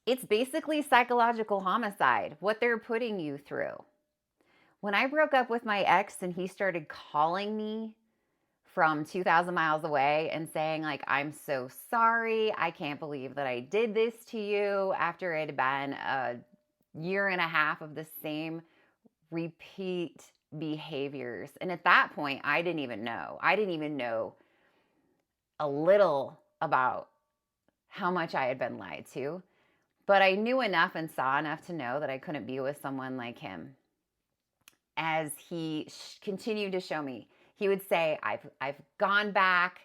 It's basically psychological homicide, what they're putting you through. When I broke up with my ex and he started calling me from 2,000 miles away and saying, like, I'm so sorry. I can't believe that I did this to you after it had been a year and a half of the same repeat behaviors. And at that point, I didn't even know. I didn't even know a little about how much I had been lied to, but I knew enough and saw enough to know that I couldn't be with someone like him. As he continued to show me, he would say, I've gone back,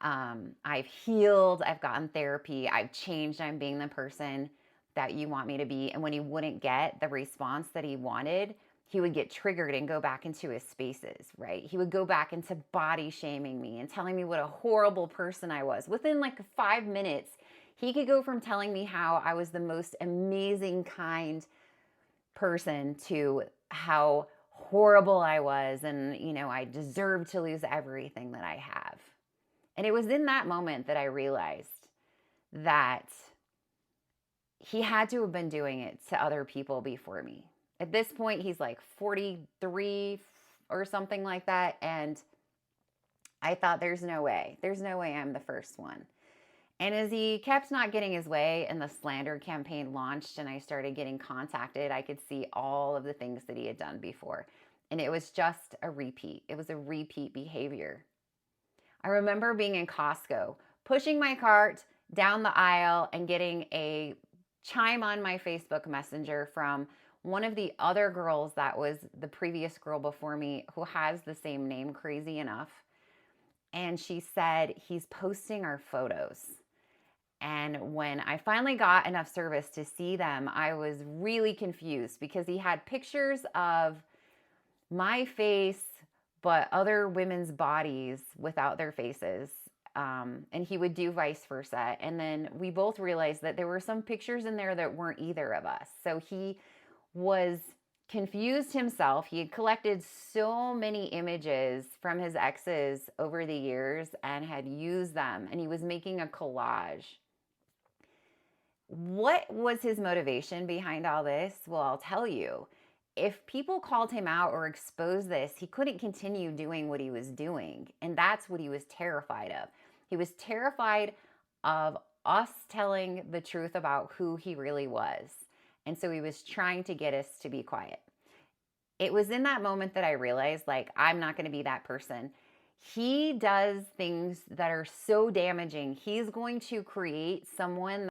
I've healed, I've gotten therapy, I've changed, I'm being the person that you want me to be. And when he wouldn't get the response that he wanted, he would get triggered and go back into his spaces, right? He would go back into body shaming me and telling me what a horrible person I was. Within like 5 minutes, he could go from telling me how I was the most amazing, kind person to how horrible I was and, I deserved to lose everything that I have. And it was in that moment that I realized that he had to have been doing it to other people before me. At this point, he's like 43 or something like that. And I thought, there's no way. There's no way I'm the first one. And as he kept not getting his way and the slander campaign launched and I started getting contacted, I could see all of the things that he had done before. And it was just a repeat. It was a repeat behavior. I remember being in Costco, pushing my cart down the aisle and getting a chime on my Facebook Messenger from one of the other girls that was the previous girl before me who has the same name, Crazy Enough. And she said, he's posting our photos. And when I finally got enough service to see them, I was really confused because he had pictures of my face, but other women's bodies without their faces. And he would do vice versa. And then we both realized that there were some pictures in there that weren't either of us. So he was confused himself. He had collected so many images from his exes over the years and had used them, and he was making a collage. What was his motivation behind all this? Well, I'll tell you. If people called him out or exposed this, he couldn't continue doing what he was doing. And that's what he was terrified of. He was terrified of us telling the truth about who he really was. And so he was trying to get us to be quiet. It was in that moment that I realized, like, I'm not going to be that person. He does things that are so damaging. He's going to create someone